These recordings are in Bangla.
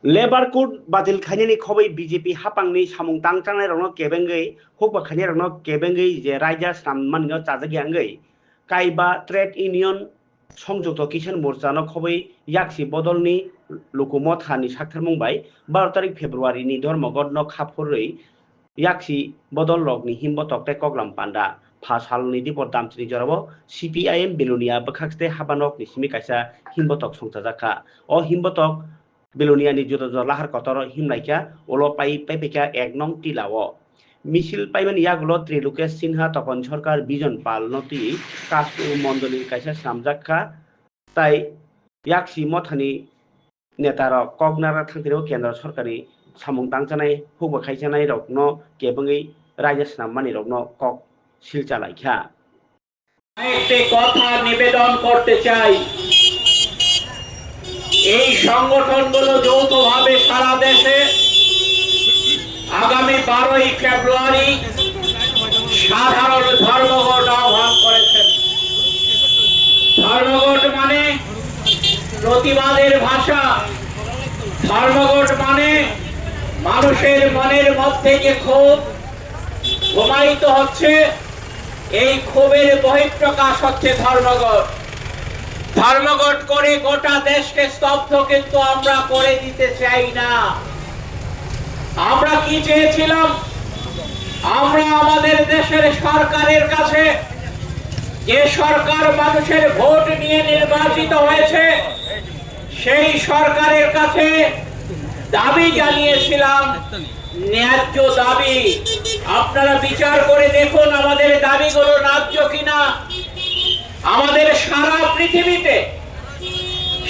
लेबार कोड बातिल खाइनायनि खबै बीजेपी हापांनि सामुं तांचांनाय रंनो केबेंगै हुकबा खाइनाय रंनो केबेंगै जे रायजा साममानगो चाजागियांगै काइबा ट्रेड यूनियन संयुक्त किसान मोर्चानो खबै याक्सी बदलनि लुकुमथानि साक्थारमुंबाय 12 तारिख फेब्रुआरिनि धर्मगडनो खाफुरै याक्सी बदल रगनि हिम्बतक ते कगलाम पान्डा फासालनि दिपर दामसिनि जराबो सीपीआईएम बेलुनिया बखाखते हाबानक निसिमी काइसा हिम्बतक संचाजाखा ओ हिम्बतक बेलुनियानि जुदा लाहार कतर हिमनायखा ओलो पाइपेका एक नं टिलाओ मिছিল पाइमान यागुलो त्रिलोकेश सिन्हा तपन सरकार बिजन पाल नति कासु मण्डली काइसा सामजाखा ताई याक्सी मथानि नेतार कगनारा थांथिरो केन्द्र सरकारि सामुं तांचानाय हुबा खाइजानाय रगनो केबंगै रायजा साममानि रगनो कक सिलचालाइखा একটি কথা নিবেদন করতে চাই এই সংগঠনগুলো যৌথভাবে সারা দেশে আগামী 12ই ফেব্রুয়ারি সাধারণ ধর্মঘট আহ্বান করেছেন। ধর্মঘট মানে প্রতিবাদের ভাষা, ধর্মঘট মানে মানুষের মনের মধ্যে যে ক্ষোভ ঘুমায়িত হচ্ছে এই ক্ষোভের বহিঃপ্রকাশ হচ্ছে ধর্মঘট। ধর্মঘট করে গোটা দেশকে স্তব্ধ কিন্তু আমরা করে দিতে চাই না। আমরা কি চেয়েছিলাম? আমরা আমাদের দেশের সরকারের কাছে, যে সরকার মানুষের ভোট নিয়ে নির্বাচিত হয়েছে, সেই সরকারের কাছে দাবি জানিয়েছিলাম, ন্যায্য দাবি। আপনারা বিচার করে দেখুন আমাদের দাবিগুলো ন্যায্য কিনা। আমাদের সারা পৃথিবীতে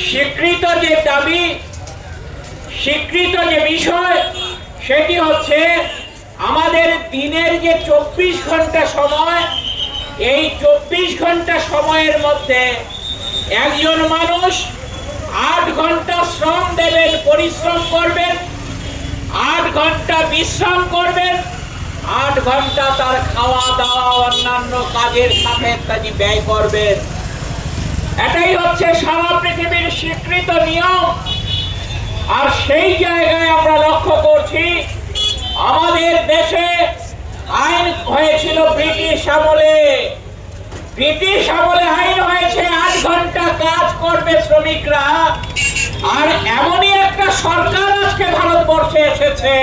স্বীকৃত যে দাবি, স্বীকৃত যে বিষয়, সেটি হচ্ছে আমাদের দিনের যে 24 ঘন্টা সময়, এই 24 ঘন্টা সময়ের মধ্যে একজন মানুষ 8 ঘন্টা শ্রম দেবেন, পরিশ্রম করবেন, 8 ঘন্টা বিশ্রাম করবেন, 8 ঘন্টা তার খাওয়া দাওয়া অন্যান্য কাজের সাথে কাজে ব্যয় করবেন। এটাই হচ্ছে সারা পৃথিবীর স্বীকৃত নিয়ম। আর সেই জায়গায় আমরা লক্ষ্য করছি আমাদের দেশে আইন হয়েছিল ব্রিটিশ আমলে। ব্রিটিশ আমলে আইন হয়েছে 8 ঘন্টা কাজ করবে শ্রমিকরা। আর এমনই একটা সরকার আজকে ভারতবর্ষে এসেছে,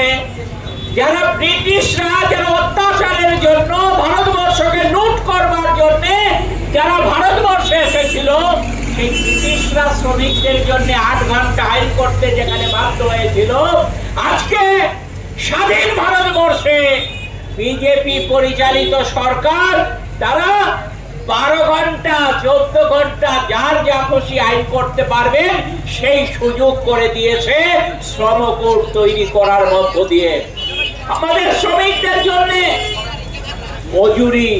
যারা ব্রিটিশরা যারা অত্যাচারের জন্য ভারতবর্ষকে লুট করবার জন্য যারা ভারতবর্ষে এসেছিল, সেই ব্রিটিশরা শ্রমিকদের জন্য 8 ঘন্টা আইন করতে যেখানে বাধ্য হয়েছিল, আজকে স্বাধীন ভারতবর্ষে বিজেপি পরিচালিত সরকার তারা 12 ঘন্টা 14 ঘন্টা যার যা খুশি আইন করতে পারবেন সেই সুযোগ করে দিয়েছে শ্রম কোড তৈরি করার মধ্য দিয়ে। আমাদের শ্রমিকদের জন্য মজুরি,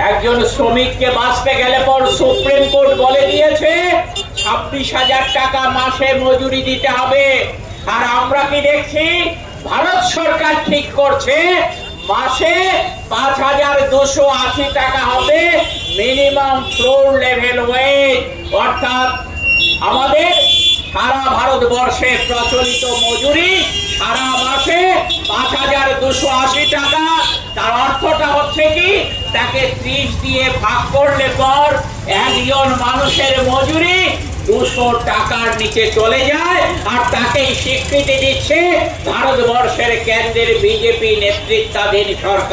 একজন শ্রমিককে বাঁচতে গেলে পর সুপ্রিম কোর্ট বলে দিয়েছে 26,000 টাকা মাসে মজুরি দিতে হবে। আর আমরা কি দেখছি? ভারত সরকার ঠিক করছে মাসে 5,280 টাকা হবে মিনিমাম ফ্লোর লেভেল ওয়েজ। অর্থাৎ আমাদের সারা ভারতবর্ষে প্রচলিত মজুরি সারা মাসে 5,280 টাকা। তার অর্থটা হচ্ছে কি, তাকে 30 দিয়ে ভাগ করলে পর একজন মানুষের মজুরি 200 টাকার নিচে চলে যায়। আর তাকেই স্বীকৃতি দিচ্ছে ভারতবর্ষের কেন্দ্রের বিজেপি নেতৃত্বাধীন সরকার।